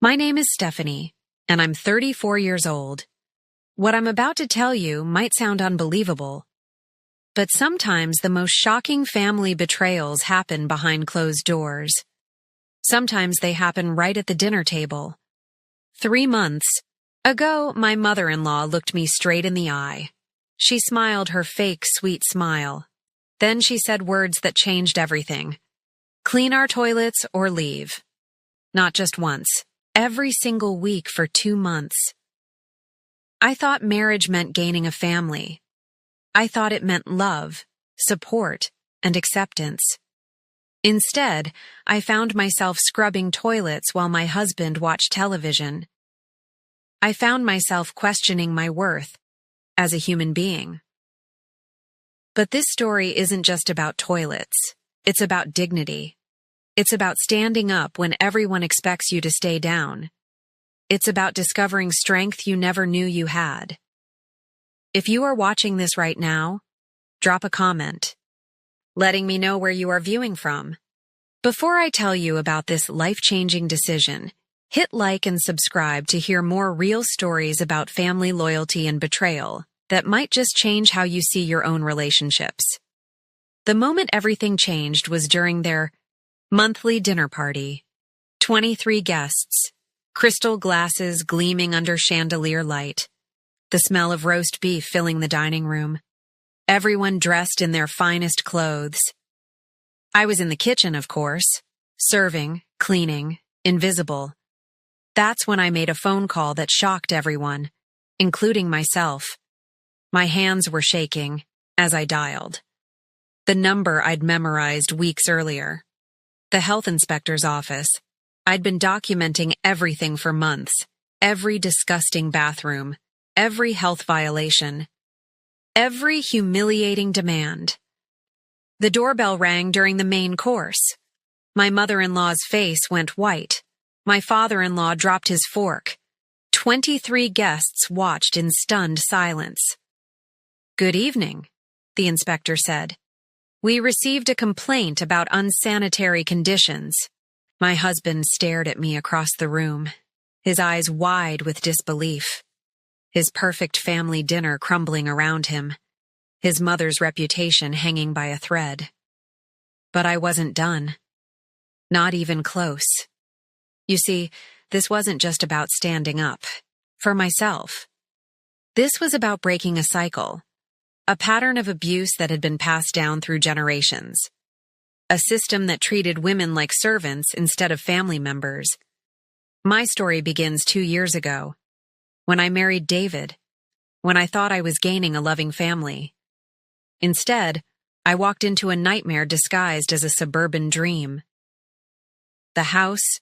My name is Stephanie, and I'm 34 years old. What I'm about to tell you might sound unbelievable, but sometimes the most shocking family betrayals happen behind closed doors. Sometimes they happen right at the dinner table. 3 months ago, my mother-in-law looked me straight in the eye. She smiled her fake, sweet smile. Then she said words that changed everything. Clean our toilets or leave. Not just once. Every single week for 2 months. I thought marriage meant gaining a family. I thought it meant love, support, and acceptance. Instead, I found myself scrubbing toilets while my husband watched television. I found myself questioning my worth as a human being. But this story isn't just about toilets. It's about dignity. It's about standing up when everyone expects you to stay down. It's about discovering strength you never knew you had. If you are watching this right now, drop a comment, letting me know where you are viewing from. Before I tell you about this life-changing decision, hit like and subscribe to hear more real stories about family loyalty and betrayal that might just change how you see your own relationships. The moment everything changed was during their monthly dinner party. 23 guests, crystal glasses gleaming under chandelier light, the smell of roast beef filling the dining room, everyone dressed in their finest clothes. I was in the kitchen, of course, serving, cleaning, invisible. That's when I made a phone call that shocked everyone, including myself. My hands were shaking as I dialed. The number I'd memorized weeks earlier. The health inspector's office. I'd been documenting everything for months. Every disgusting bathroom. Every health violation. Every humiliating demand. The doorbell rang during the main course. My mother-in-law's face went white. My father-in-law dropped his fork. 23 guests watched in stunned silence. "Good evening," the inspector said. "We received a complaint about unsanitary conditions." My husband stared at me across the room, his eyes wide with disbelief. His perfect family dinner crumbling around him, his mother's reputation hanging by a thread. But I wasn't done. Not even close. You see, this wasn't just about standing up for myself. This was about breaking a cycle. A pattern of abuse that had been passed down through generations. A system that treated women like servants instead of family members. My story begins 2 years ago, when I married David, when I thought I was gaining a loving family. Instead, I walked into a nightmare disguised as a suburban dream. The house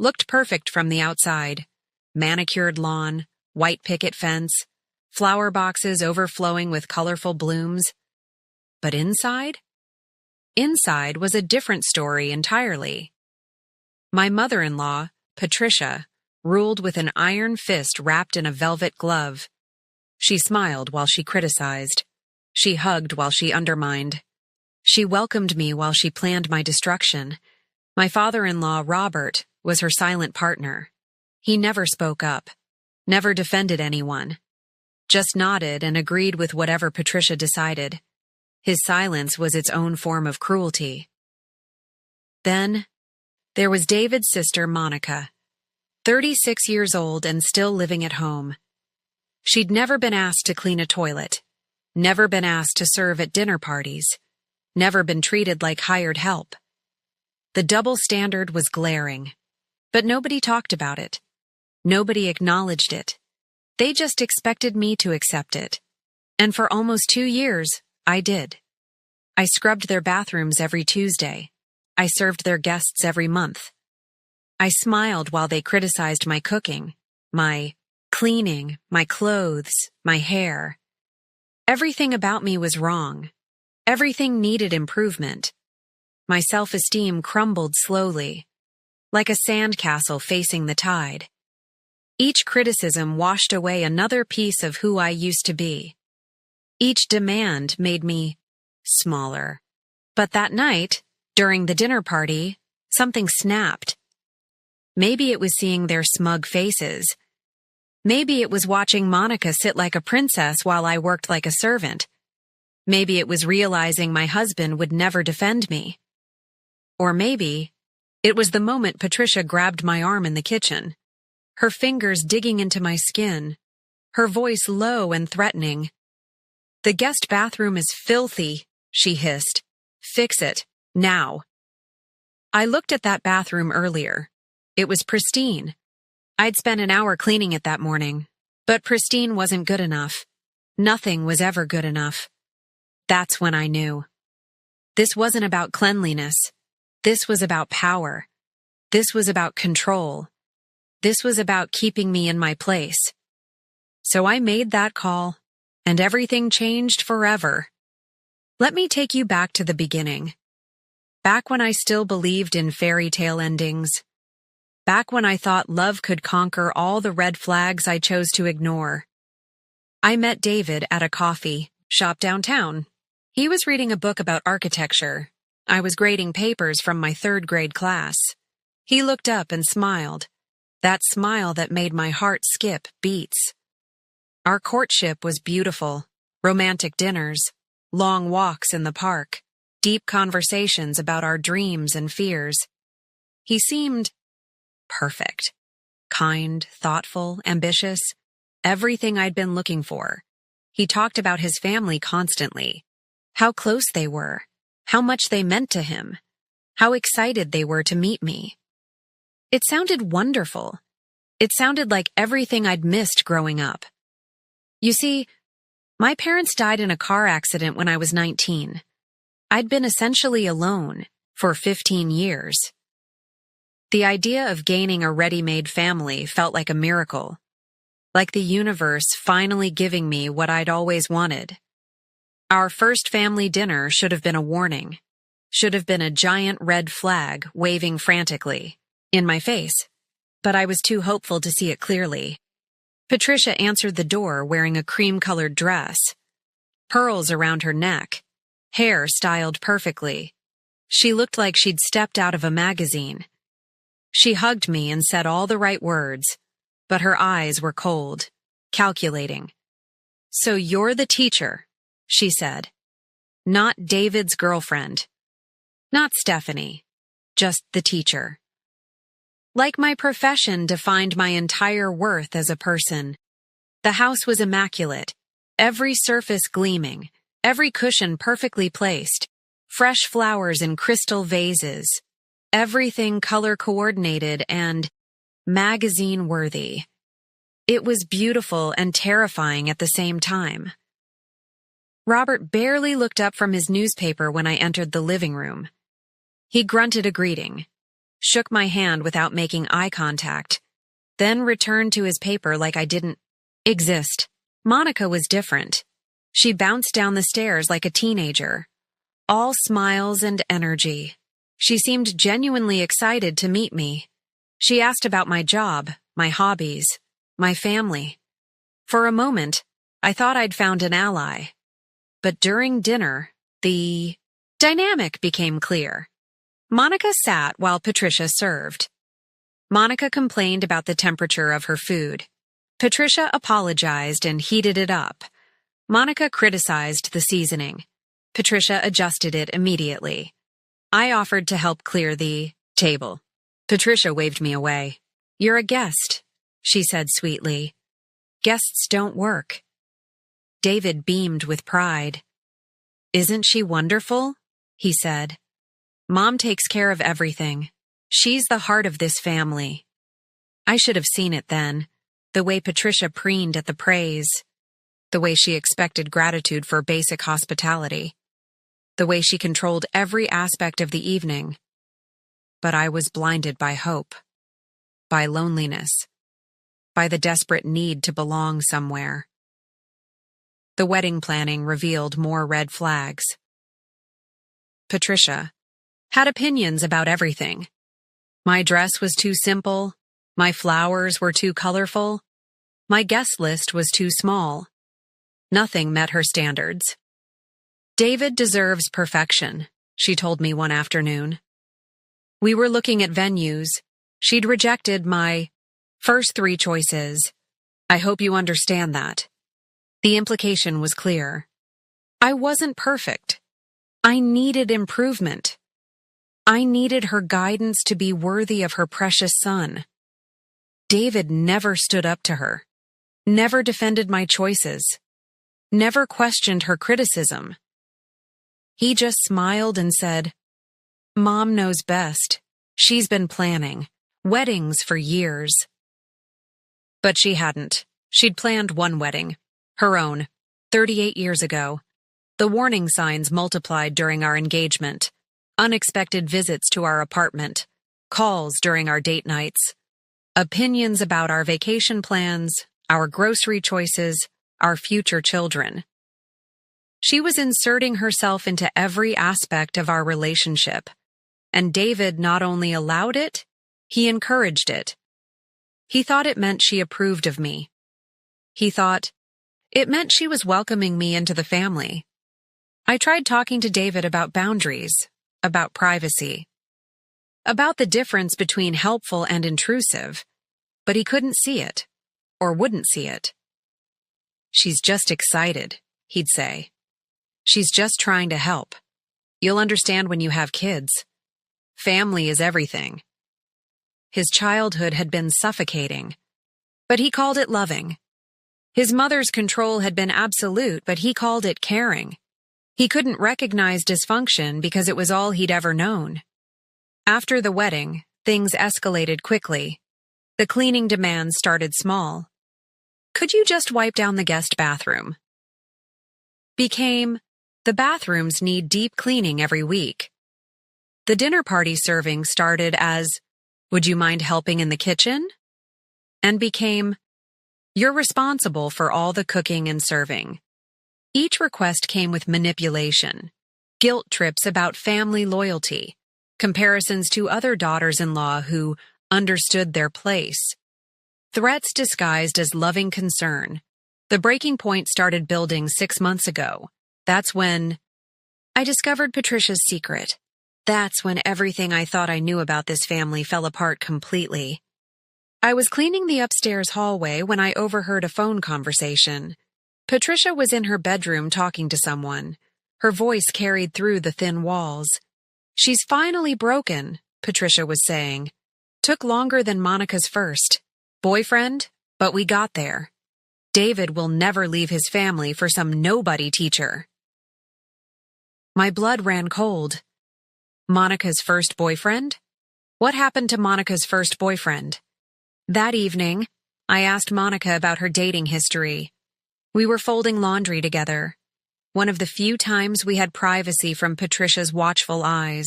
looked perfect from the outside. Manicured lawn, white picket fence, flower boxes overflowing with colorful blooms. But inside? Inside was a different story entirely. My mother-in-law, Patricia, ruled with an iron fist wrapped in a velvet glove. She smiled while she criticized. She hugged while she undermined. She welcomed me while she planned my destruction. My father-in-law, Robert, was her silent partner. He never spoke up, never defended anyone. Just nodded and agreed with whatever Patricia decided. His silence was its own form of cruelty. Then, there was David's sister, Monica, 36 years old and still living at home. She'd never been asked to clean a toilet, never been asked to serve at dinner parties, never been treated like hired help. The double standard was glaring, but nobody talked about it. Nobody acknowledged it. They just expected me to accept it. And for almost 2 years, I did. I scrubbed their bathrooms every Tuesday. I served their guests every month. I smiled while they criticized my cooking, my cleaning, my clothes, my hair. Everything about me was wrong. Everything needed improvement. My self-esteem crumbled slowly, like a sandcastle facing the tide. Each criticism washed away another piece of who I used to be. Each demand made me smaller. But that night, during the dinner party, something snapped. Maybe it was seeing their smug faces. Maybe it was watching Monica sit like a princess while I worked like a servant. Maybe it was realizing my husband would never defend me. Or maybe it was the moment Patricia grabbed my arm in the kitchen, her fingers digging into my skin, her voice low and threatening. "The guest bathroom is filthy," she hissed. "Fix it, now." I looked at that bathroom earlier. It was pristine. I'd spent an hour cleaning it that morning, but pristine wasn't good enough. Nothing was ever good enough. That's when I knew. This wasn't about cleanliness. This was about power. This was about control. This was about keeping me in my place. So I made that call, and everything changed forever. Let me take you back to the beginning. Back when I still believed in fairy tale endings. Back when I thought love could conquer all the red flags I chose to ignore. I met David at a coffee shop downtown. He was reading a book about architecture. I was grading papers from my third grade class. He looked up and smiled. That smile that made my heart skip beats. Our courtship was beautiful. Romantic dinners, long walks in the park, deep conversations about our dreams and fears. He seemed perfect. Kind, thoughtful, ambitious. Everything I'd been looking for. He talked about his family constantly. How close they were. How much they meant to him. How excited they were to meet me. It sounded wonderful. It sounded like everything I'd missed growing up. You see, my parents died in a car accident when I was 19. I'd been essentially alone for 15 years. The idea of gaining a ready-made family felt like a miracle, like the universe finally giving me what I'd always wanted. Our first family dinner should have been a warning, should have been a giant red flag waving frantically in my face, but I was too hopeful to see it clearly. Patricia answered the door wearing a cream-colored dress, pearls around her neck, hair styled perfectly. She looked like she'd stepped out of a magazine. She hugged me and said all the right words, but her eyes were cold, calculating. "So you're the teacher," she said. "Not David's girlfriend. Not Stephanie. Just the teacher." Like my profession defined my entire worth as a person. The house was immaculate, every surface gleaming, every cushion perfectly placed, fresh flowers in crystal vases, everything color-coordinated and magazine-worthy. It was beautiful and terrifying at the same time. Robert barely looked up from his newspaper when I entered the living room. He grunted a greeting, shook my hand without making eye contact, then returned to his paper like I didn't exist. Monica was different. She bounced down the stairs like a teenager, all smiles and energy. She seemed genuinely excited to meet me. She asked about my job, my hobbies, my family. For a moment, I thought I'd found an ally. But during dinner, the dynamic became clear. Monica sat while Patricia served. Monica complained about the temperature of her food. Patricia apologized and heated it up. Monica criticized the seasoning. Patricia adjusted it immediately. I offered to help clear the table. Patricia waved me away. "You're a guest," she said sweetly. "Guests don't work." David beamed with pride. "Isn't she wonderful?" he said. "Mom takes care of everything. She's the heart of this family." I should have seen it then, the way Patricia preened at the praise, the way she expected gratitude for basic hospitality, the way she controlled every aspect of the evening. But I was blinded by hope, by loneliness, by the desperate need to belong somewhere. The wedding planning revealed more red flags. Patricia had opinions about everything. My dress was too simple, my flowers were too colorful, my guest list was too small. Nothing met her standards. "David deserves perfection," she told me one afternoon. We were looking at venues. She'd rejected my first 3 choices. I hope you understand that. The implication was clear. I wasn't perfect. I needed improvement. I needed her guidance to be worthy of her precious son. David never stood up to her, never defended my choices, never questioned her criticism. He just smiled and said, "Mom knows best. She's been planning weddings for years." But she hadn't. She'd planned one wedding, her own, 38 years ago. The warning signs multiplied during our engagement. Unexpected visits to our apartment, calls during our date nights, opinions about our vacation plans, our grocery choices, our future children. She was inserting herself into every aspect of our relationship, and David not only allowed it, he encouraged it. He thought it meant she approved of me. He thought it meant she was welcoming me into the family. I tried talking to David about boundaries, about privacy, about the difference between helpful and intrusive, but he couldn't see it, or wouldn't see it. "She's just excited," he'd say. "She's just trying to help. You'll understand when you have kids. Family is everything." His childhood had been suffocating, but he called it loving. His mother's control had been absolute, but he called it caring. He couldn't recognize dysfunction because it was all he'd ever known. After the wedding, things escalated quickly. The cleaning demands started small. "Could you just wipe down the guest bathroom?" Became, "The bathrooms need deep cleaning every week." The dinner party serving started as, "Would you mind helping in the kitchen?" And became, "You're responsible for all the cooking and serving." Each request came with manipulation, guilt trips about family loyalty, comparisons to other daughters-in-law who understood their place, threats disguised as loving concern. The breaking point started building 6 months ago. That's when I discovered Patricia's secret. That's when everything I thought I knew about this family fell apart completely. I was cleaning the upstairs hallway when I overheard a phone conversation. Patricia was in her bedroom talking to someone. Her voice carried through the thin walls. "She's finally broken," Patricia was saying. "Took longer than Monica's first boyfriend, but we got there. David will never leave his family for some nobody teacher." My blood ran cold. Monica's first boyfriend? What happened to Monica's first boyfriend? That evening, I asked Monica about her dating history. We were folding laundry together. One of the few times we had privacy from Patricia's watchful eyes.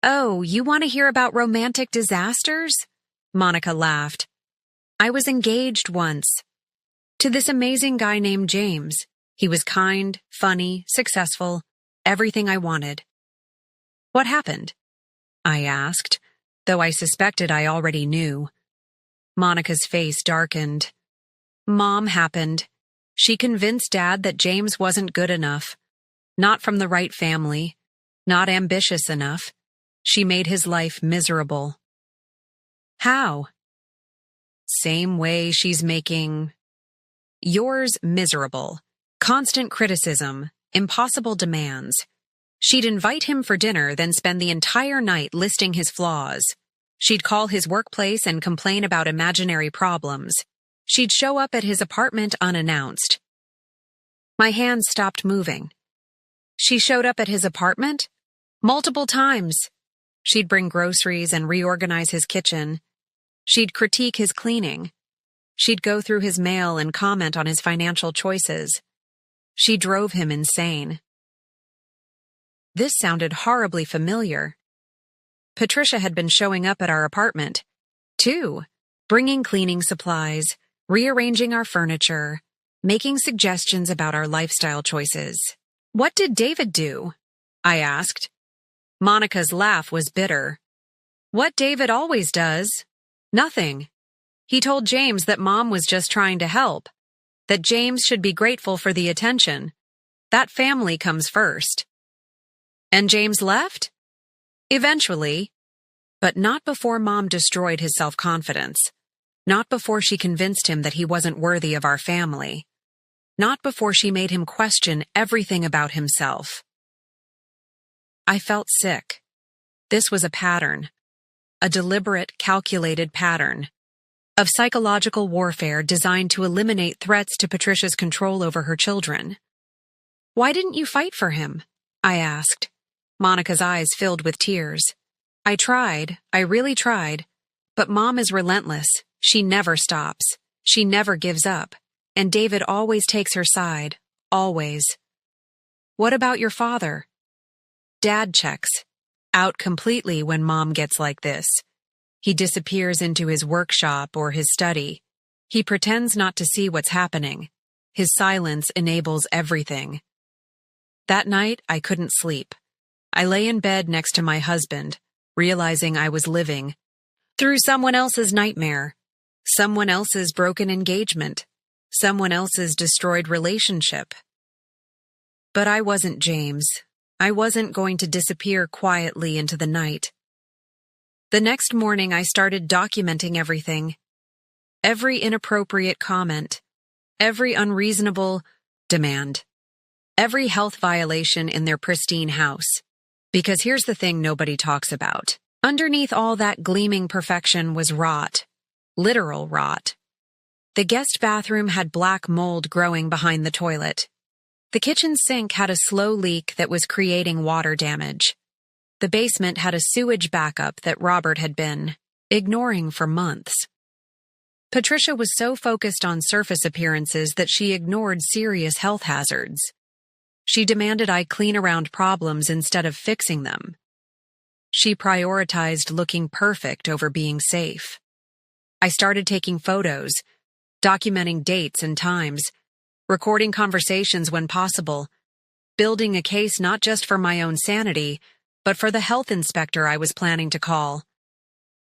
"Oh, you want to hear about romantic disasters?" Monica laughed. "I was engaged once. To this amazing guy named James. He was kind, funny, successful, everything I wanted." "What happened?" I asked, though I suspected I already knew. Monica's face darkened. "Mom happened. She convinced Dad that James wasn't good enough, not from the right family, not ambitious enough. She made his life miserable." "How?" "Same way she's making yours miserable. Constant criticism, impossible demands. She'd invite him for dinner, then spend the entire night listing his flaws. She'd call his workplace and complain about imaginary problems. She'd show up at his apartment unannounced." My hands stopped moving. "She showed up at his apartment? Multiple times. She'd bring groceries and reorganize his kitchen. She'd critique his cleaning. She'd go through his mail and comment on his financial choices. She drove him insane." This sounded horribly familiar. Patricia had been showing up at our apartment, too, bringing cleaning supplies, rearranging our furniture, making suggestions about our lifestyle choices. "What did David do?" I asked. Monica's laugh was bitter. "What David always does. Nothing. He told James that Mom was just trying to help, that James should be grateful for the attention. That family comes first." "And James left?" "Eventually. But not before Mom destroyed his self-confidence. Not before she convinced him that he wasn't worthy of our family. Not before she made him question everything about himself. I felt sick. This was a pattern. A deliberate, calculated pattern of psychological warfare designed to eliminate threats to Patricia's control over her children. "Why didn't you fight for him?" I asked. Monica's eyes filled with tears. "I tried, I really tried, but Mom is relentless. She never stops. She never gives up. And David always takes her side. Always." "What about your father?" "Dad checks out completely when Mom gets like this. He disappears into his workshop or his study. He pretends not to see what's happening. His silence enables everything." That night, I couldn't sleep. I lay in bed next to my husband, realizing I was living through someone else's nightmare, someone else's broken engagement, someone else's destroyed relationship. But I wasn't James. I wasn't going to disappear quietly into the night. The next morning, I started documenting everything. Every inappropriate comment, every unreasonable demand, every health violation in their pristine house. Because here's the thing nobody talks about. Underneath all that gleaming perfection was rot. Literal rot. The guest bathroom had black mold growing behind the toilet. The kitchen sink had a slow leak that was creating water damage. The basement had a sewage backup that Robert had been ignoring for months. Patricia was so focused on surface appearances that she ignored serious health hazards. She demanded I clean around problems instead of fixing them. She prioritized looking perfect over being safe. I started taking photos, documenting dates and times, recording conversations when possible, building a case not just for my own sanity, but for the health inspector I was planning to call.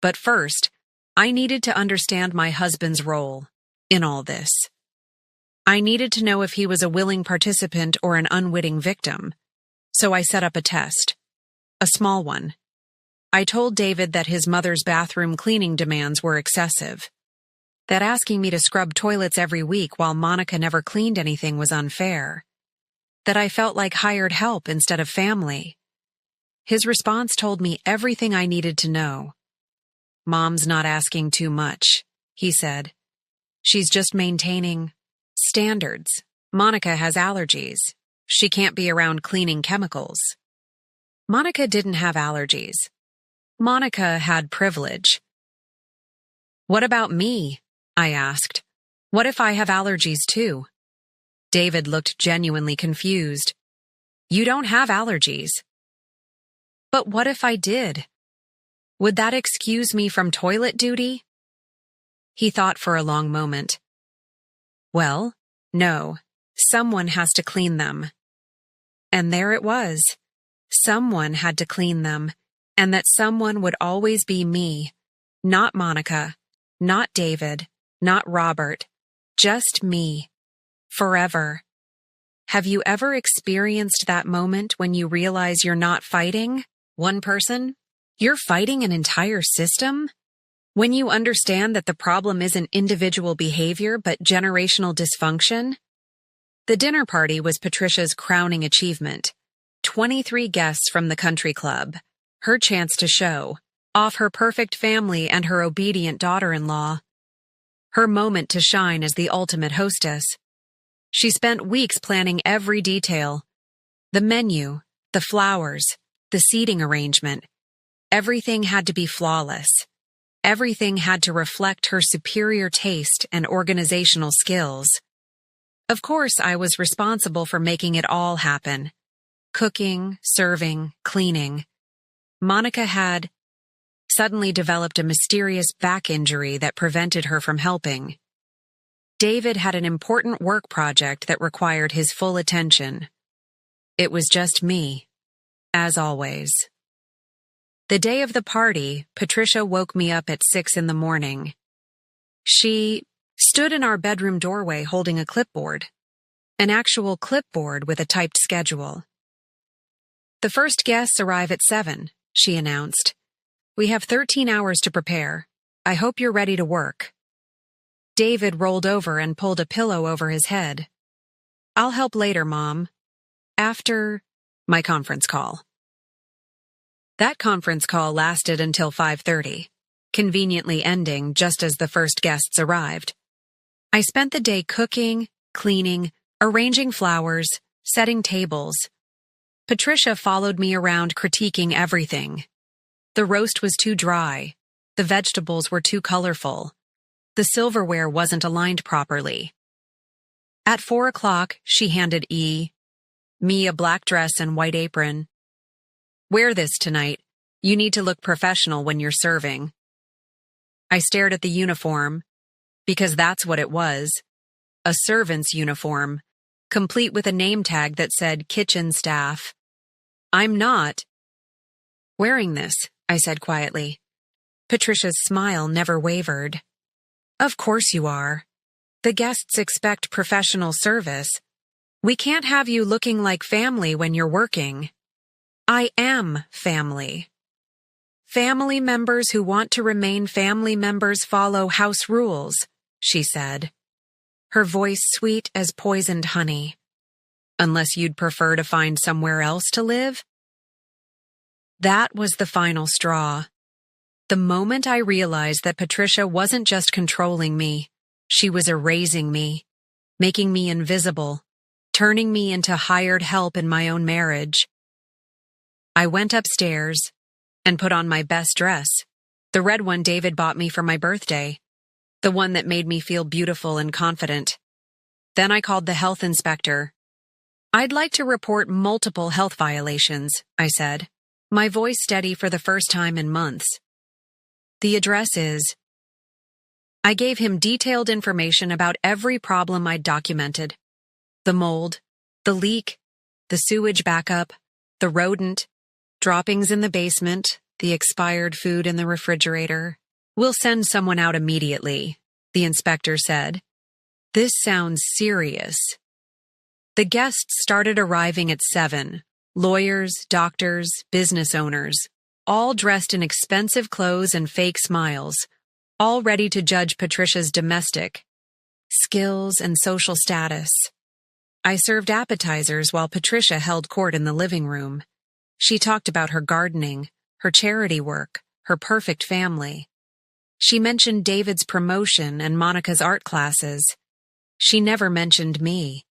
But first, I needed to understand my husband's role in all this. I needed to know if he was a willing participant or an unwitting victim. So I set up a test. A small one. I told David that his mother's bathroom cleaning demands were excessive. That asking me to scrub toilets every week while Monica never cleaned anything was unfair. That I felt like hired help instead of family. His response told me everything I needed to know. "Mom's not asking too much," he said. "She's just maintaining standards. Monica has allergies. She can't be around cleaning chemicals." Monica didn't have allergies. Monica had privilege. "What about me?" I asked. "What if I have allergies too?" David looked genuinely confused. "You don't have allergies." "But what if I did? Would that excuse me from toilet duty?" He thought for a long moment. "Well, no. Someone has to clean them." And there it was. Someone had to clean them, and that someone would always be me. Not Monica, not David, not Robert. Just me. Forever. Have you ever experienced that moment when you realize you're not fighting one person? You're fighting an entire system? When you understand that the problem isn't individual behavior but generational dysfunction? The dinner party was Patricia's crowning achievement. 23 guests from the country club. Her chance to show off her perfect family and her obedient daughter-in-law. Her moment to shine as the ultimate hostess. She spent weeks planning every detail. The menu, the flowers, the seating arrangement. Everything had to be flawless. Everything had to reflect her superior taste and organizational skills. Of course, I was responsible for making it all happen. Cooking, serving, cleaning. Monica had suddenly developed a mysterious back injury that prevented her from helping. David had an important work project that required his full attention. It was just me, as always. The day of the party, Patricia woke me up at 6 a.m. She stood in our bedroom doorway holding a clipboard. An actual clipboard with a typed schedule. "The first guests arrive at 7, she announced. We have 13 hours to prepare. I hope you're ready to work. David rolled over and pulled a pillow over his head. I'll help later, Mom. After my conference call. That conference call lasted until 5:30, conveniently ending just as the first guests arrived. I spent the day cooking, cleaning, arranging flowers, setting tables. Patricia followed me around critiquing everything. The roast was too dry. The vegetables were too colorful. The silverware wasn't aligned properly. At 4 o'clock, she handed me a black dress and white apron. Wear this tonight. You need to look professional when you're serving. I stared at the uniform, because that's what it was. A servant's uniform, complete with a name tag that said kitchen staff. I'm not wearing this, I said quietly. Patricia's smile never wavered. Of course you are. The guests expect professional service. We can't have you looking like family when you're working. I am family. Family members who want to remain family members follow house rules, she said. Her voice sweet as poisoned honey. Unless you'd prefer to find somewhere else to live? That was the final straw. The moment I realized that Patricia wasn't just controlling me, she was erasing me, making me invisible, turning me into hired help in my own marriage. I went upstairs and put on my best dress, the red one David bought me for my birthday, the one that made me feel beautiful and confident. Then I called the health inspector. I'd like to report multiple health violations, I said, my voice steady for the first time in months. The address is... I gave him detailed information about every problem I'd documented. The mold, the leak, the sewage backup, the rodent, droppings in the basement, the expired food in the refrigerator. We'll send someone out immediately, the inspector said. This sounds serious. The guests started arriving at 7. Lawyers, doctors, business owners, all dressed in expensive clothes and fake smiles, all ready to judge Patricia's domestic skills and social status. I served appetizers while Patricia held court in the living room. She talked about her gardening, her charity work, her perfect family. She mentioned David's promotion and Monica's art classes. She never mentioned me.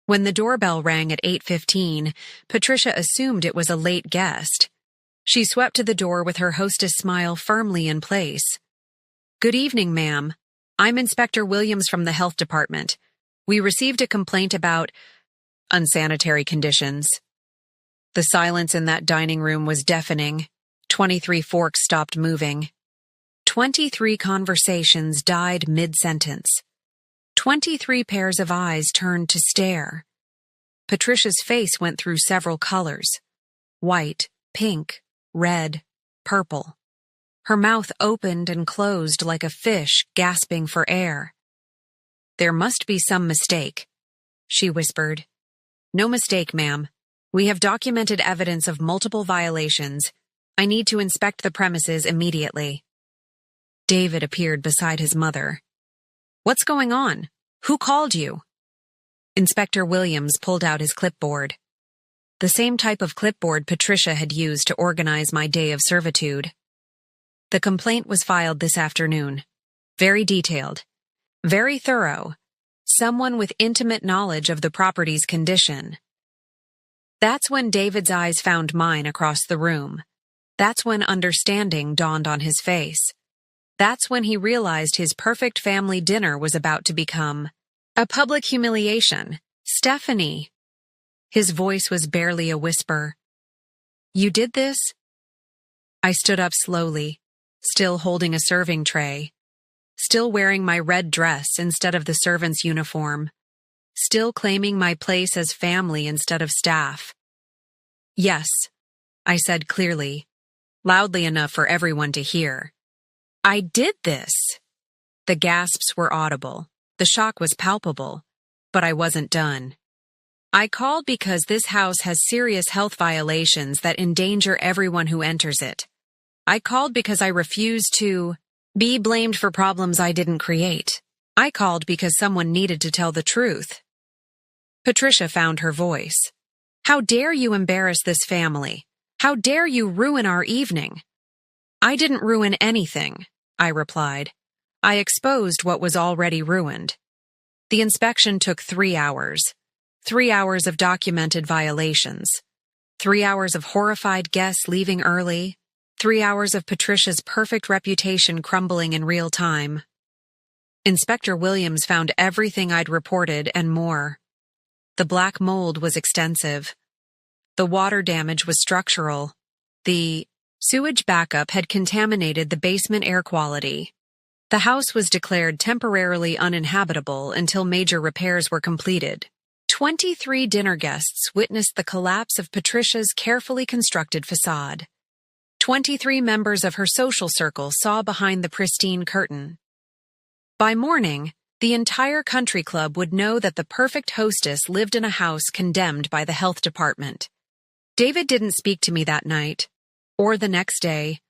When the doorbell rang at 8:15, Patricia assumed it was a late guest. She swept to the door with her hostess smile firmly in place. Good evening, ma'am. I'm Inspector Williams from the health department. We received a complaint about unsanitary conditions. The silence in that dining room was deafening. 23 forks stopped moving. 23 conversations died mid-sentence. 23 pairs of eyes turned to stare. Patricia's face went through several colors. White, pink, red, purple. Her mouth opened and closed like a fish gasping for air. There must be some mistake, she whispered. No mistake, ma'am. We have documented evidence of multiple violations. I need to inspect the premises immediately. David appeared beside his mother. What's going on? Who called you? Inspector Williams pulled out his clipboard. The same type of clipboard Patricia had used to organize my day of servitude. The complaint was filed this afternoon. Very detailed. Very thorough. Someone with intimate knowledge of the property's condition. That's when David's eyes found mine across the room. That's when understanding dawned on his face. That's when he realized his perfect family dinner was about to become a public humiliation. Stephanie. His voice was barely a whisper. You did this? I stood up slowly, still holding a serving tray, still wearing my red dress instead of the servant's uniform, still claiming my place as family instead of staff. Yes, I said clearly, loudly enough for everyone to hear. I did this. The gasps were audible. The shock was palpable, but I wasn't done. I called because this house has serious health violations that endanger everyone who enters it. I called because I refused to be blamed for problems I didn't create. I called because someone needed to tell the truth. Patricia found her voice. How dare you embarrass this family? How dare you ruin our evening? I didn't ruin anything, I replied. I exposed what was already ruined. The inspection took 3 hours. 3 hours of documented violations. 3 hours of horrified guests leaving early. 3 hours of Patricia's perfect reputation crumbling in real time. Inspector Williams found everything I'd reported and more. The black mold was extensive. The water damage was structural. The sewage backup had contaminated the basement air quality. The house was declared temporarily uninhabitable until major repairs were completed. 23 dinner guests witnessed the collapse of Patricia's carefully constructed facade. 23 members of her social circle saw behind the pristine curtain. By morning, the entire country club would know that the perfect hostess lived in a house condemned by the health department. David didn't speak to me that night, or the next day,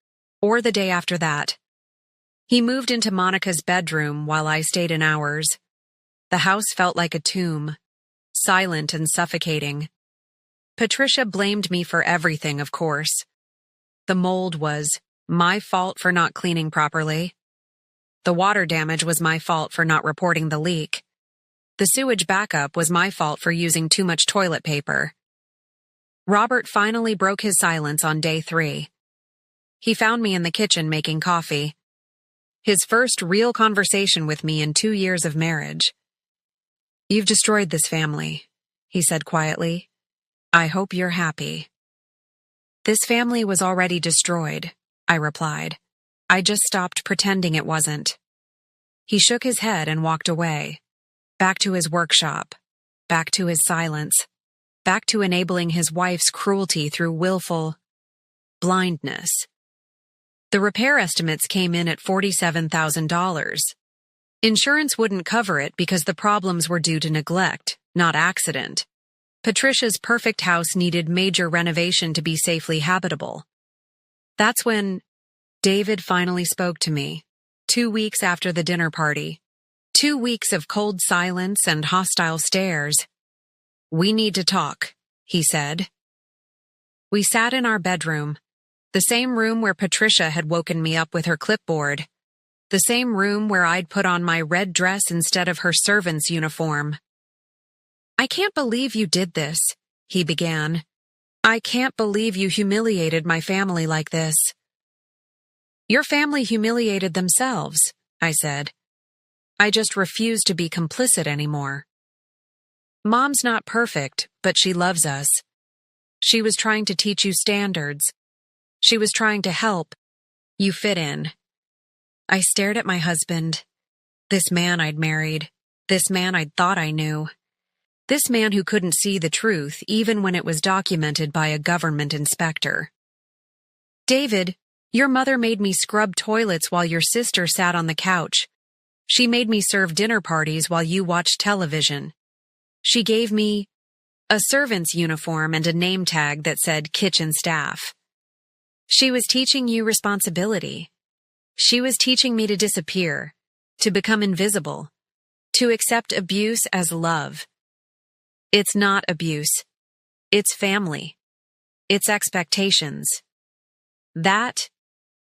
or the day after that. He moved into Monica's bedroom while I stayed in ours. The house felt like a tomb, silent and suffocating. Patricia blamed me for everything, of course. The mold was my fault for not cleaning properly. The water damage was my fault for not reporting the leak. The sewage backup was my fault for using too much toilet paper. Robert finally broke his silence on day 3. He found me in the kitchen making coffee. His first real conversation with me in 2 years of marriage. You've destroyed this family, he said quietly. I hope you're happy. This family was already destroyed, I replied. I just stopped pretending it wasn't. He shook his head and walked away. Back to his workshop. Back to his silence. Back to enabling his wife's cruelty through willful blindness. The repair estimates came in at $47,000. Insurance wouldn't cover it because the problems were due to neglect, not accident. Patricia's perfect house needed major renovation to be safely habitable. That's when David finally spoke to me, 2 weeks after the dinner party. 2 weeks of cold silence and hostile stares. We need to talk, he said. We sat in our bedroom, the same room where Patricia had woken me up with her clipboard, the same room where I'd put on my red dress instead of her servant's uniform. I can't believe you did this, he began. I can't believe you humiliated my family like this. Your family humiliated themselves, I said. I just refuse to be complicit anymore. Mom's not perfect, but she loves us. She was trying to teach you standards. She was trying to help. You fit in. I stared at my husband. This man I'd married. This man I'd thought I knew. This man who couldn't see the truth even when it was documented by a government inspector. David, your mother made me scrub toilets while your sister sat on the couch. She made me serve dinner parties while you watched television. She gave me a servant's uniform and a name tag that said kitchen staff. She was teaching you responsibility. She was teaching me to disappear, to become invisible, to accept abuse as love. It's not abuse. It's family. It's expectations. That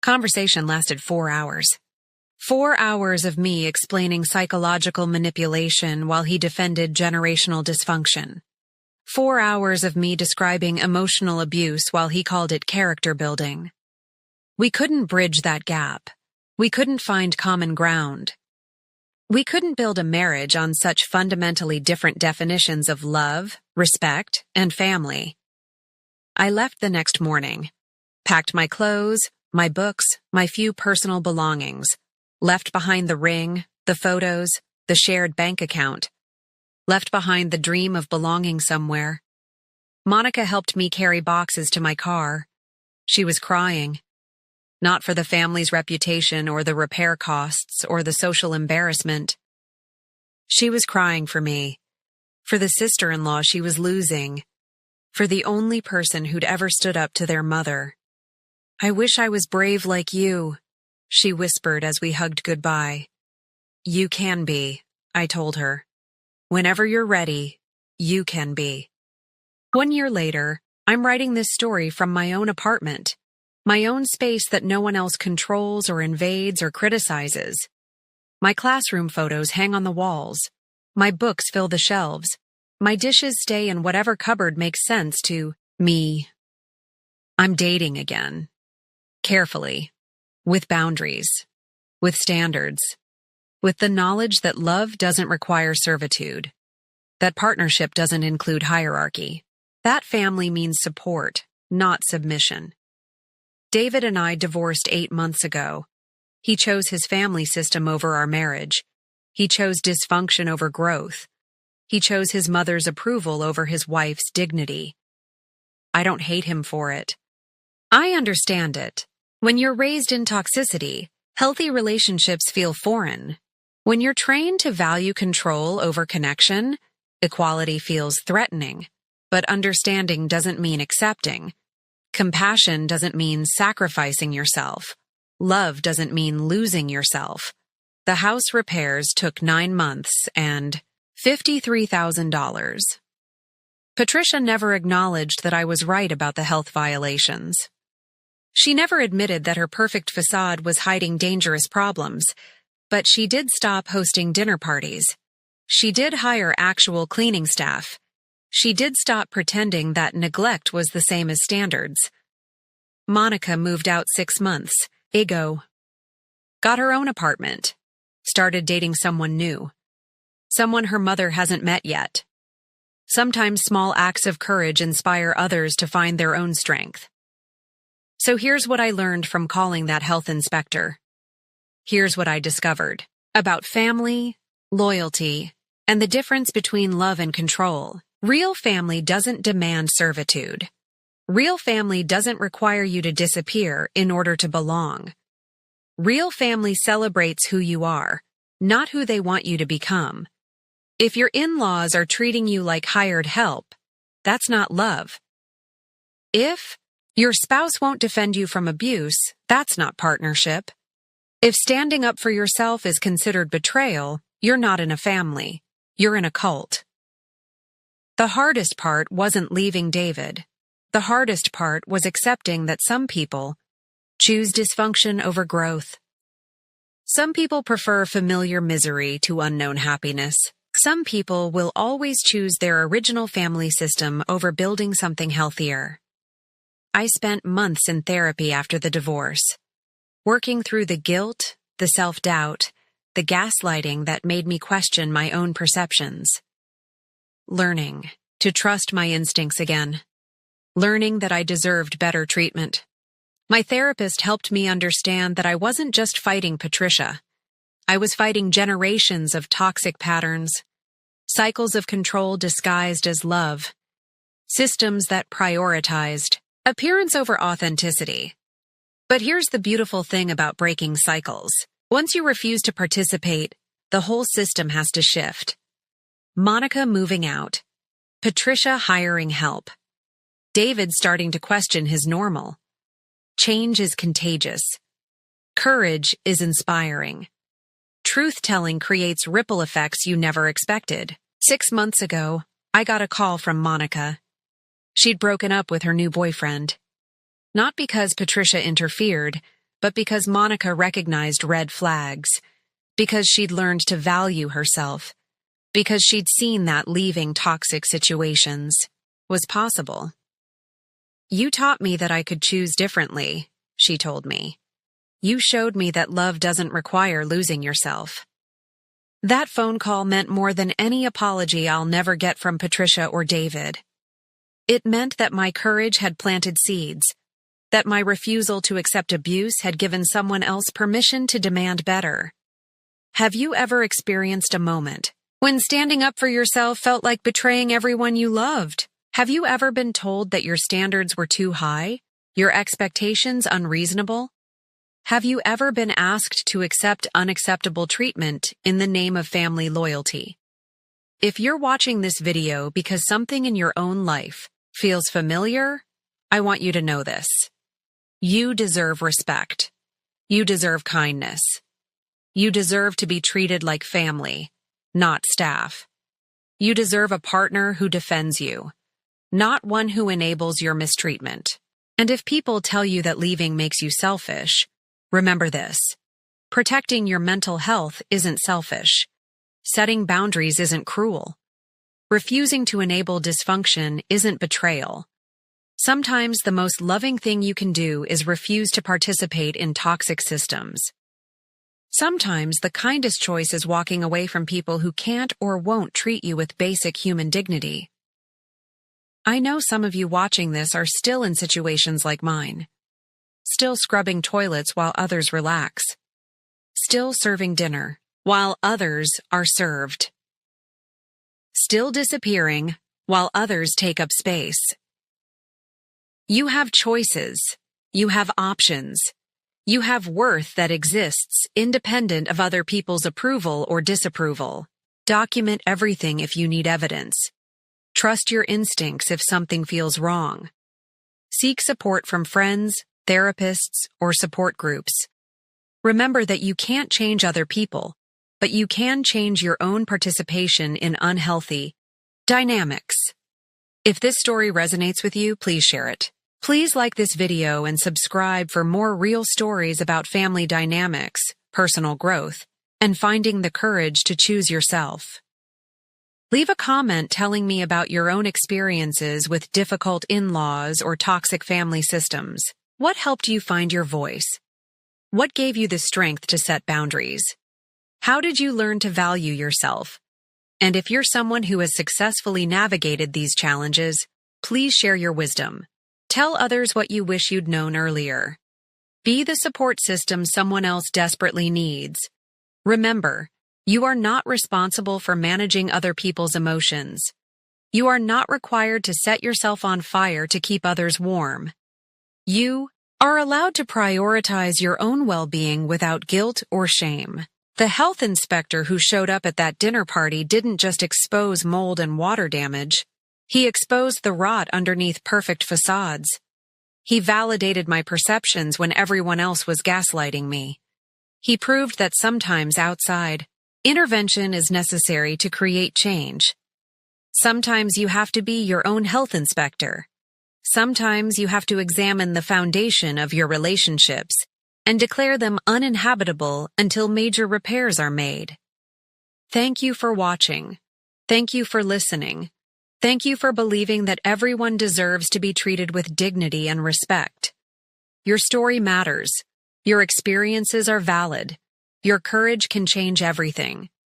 conversation lasted 4 hours. 4 hours of me explaining psychological manipulation while he defended generational dysfunction. 4 hours of me describing emotional abuse while he called it character building. We couldn't bridge that gap. We couldn't find common ground. We couldn't build a marriage on such fundamentally different definitions of love, respect, and family. I left the next morning, packed my clothes, my books, my few personal belongings, left behind the ring, the photos, the shared bank account, left behind the dream of belonging somewhere. Monica helped me carry boxes to my car. She was crying. Not for the family's reputation or the repair costs or the social embarrassment. She was crying for me, for the sister-in-law she was losing, for the only person who'd ever stood up to their mother. I wish I was brave like you, she whispered as we hugged goodbye. You can be, I told her. Whenever you're ready, you can be. 1 year later, I'm writing this story from my own apartment, my own space that no one else controls or invades or criticizes. My classroom photos hang on the walls. My books fill the shelves. My dishes stay in whatever cupboard makes sense to me. I'm dating again. Carefully. With boundaries. With standards. With the knowledge that love doesn't require servitude. That partnership doesn't include hierarchy. That family means support, not submission. David and I divorced 8 months ago. He chose his family system over our marriage. He chose dysfunction over growth. He chose his mother's approval over his wife's dignity. I don't hate him for it. I understand it. When you're raised in toxicity, healthy relationships feel foreign. When you're trained to value control over connection, equality feels threatening. But understanding doesn't mean accepting. Compassion doesn't mean sacrificing yourself. Love doesn't mean losing yourself. The house repairs took 9 months and $53,000. Patricia never acknowledged that I was right about the health violations. She never admitted that her perfect facade was hiding dangerous problems, but she did stop hosting dinner parties. She did hire actual cleaning staff. She did stop pretending that neglect was the same as standards. Monica moved out 6 months, ago. Got her own apartment. Started dating someone new. Someone her mother hasn't met yet. Sometimes small acts of courage inspire others to find their own strength. So here's what I learned from calling that health inspector. Here's what I discovered about family, loyalty, and the difference between love and control. Real family doesn't demand servitude. Real family doesn't require you to disappear in order to belong. Real family celebrates who you are, not who they want you to become. If your in-laws are treating you like hired help, that's not love. If your spouse won't defend you from abuse, that's not partnership. If standing up for yourself is considered betrayal, you're not in a family. You're in a cult. The hardest part wasn't leaving David. The hardest part was accepting that some people choose dysfunction over growth. Some people prefer familiar misery to unknown happiness. Some people will always choose their original family system over building something healthier. I spent months in therapy after the divorce, working through the guilt, the self-doubt, the gaslighting that made me question my own perceptions. Learning to trust my instincts again. Learning that I deserved better treatment. My therapist helped me understand that I wasn't just fighting Patricia. I was fighting generations of toxic patterns, cycles of control disguised as love, systems that prioritized appearance over authenticity. But here's the beautiful thing about breaking cycles. Once you refuse to participate, the whole system has to shift. Monica moving out. Patricia hiring help. David starting to question his normal. Change is contagious. Courage is inspiring. Truth-telling creates ripple effects you never expected. 6 months ago, I got a call from Monica. She'd broken up with her new boyfriend. Not because Patricia interfered, but because Monica recognized red flags. Because she'd learned to value herself. Because she'd seen that leaving toxic situations was possible. You taught me that I could choose differently, she told me. You showed me that love doesn't require losing yourself. That phone call meant more than any apology I'll never get from Patricia or David. It meant that my courage had planted seeds, that my refusal to accept abuse had given someone else permission to demand better. Have you ever experienced a moment when standing up for yourself felt like betraying everyone you loved? Have you ever been told that your standards were too high, your expectations unreasonable? Have you ever been asked to accept unacceptable treatment in the name of family loyalty? If you're watching this video because something in your own life feels familiar, I want you to know this. You deserve respect. You deserve kindness. You deserve to be treated like family, not staff. You deserve a partner who defends you, not one who enables your mistreatment. And if people tell you that leaving makes you selfish, remember this. Protecting your mental health isn't selfish. Setting boundaries isn't cruel. Refusing to enable dysfunction isn't betrayal. Sometimes the most loving thing you can do is refuse to participate in toxic systems. Sometimes the kindest choice is walking away from people who can't or won't treat you with basic human dignity. I know some of you watching this are still in situations like mine. Still scrubbing toilets while others relax. Still serving dinner while others are served. Still disappearing while others take up space. You have choices. You have options. You have worth that exists independent of other people's approval or disapproval. Document everything if you need evidence. Trust your instincts if something feels wrong. Seek support from friends, therapists, or support groups. Remember that you can't change other people, but you can change your own participation in unhealthy dynamics. If this story resonates with you, please share it. Please like this video and subscribe for more real stories about family dynamics, personal growth, and finding the courage to choose yourself. Leave a comment telling me about your own experiences with difficult in-laws or toxic family systems. What helped you find your voice? What gave you the strength to set boundaries? How did you learn to value yourself? And if you're someone who has successfully navigated these challenges, please share your wisdom. Tell others what you wish you'd known earlier. Be the support system someone else desperately needs. Remember, you are not responsible for managing other people's emotions. You are not required to set yourself on fire to keep others warm. You are allowed to prioritize your own well-being without guilt or shame. The health inspector who showed up at that dinner party didn't just expose mold and water damage. He exposed the rot underneath perfect facades. He validated my perceptions when everyone else was gaslighting me. He proved that sometimes outside intervention is necessary to create change. Sometimes you have to be your own health inspector. Sometimes you have to examine the foundation of your relationships and declare them uninhabitable until major repairs are made. Thank you for watching. Thank you for listening. Thank you for believing that everyone deserves to be treated with dignity and respect. Your story matters. Your experiences are valid. Your courage can change everything.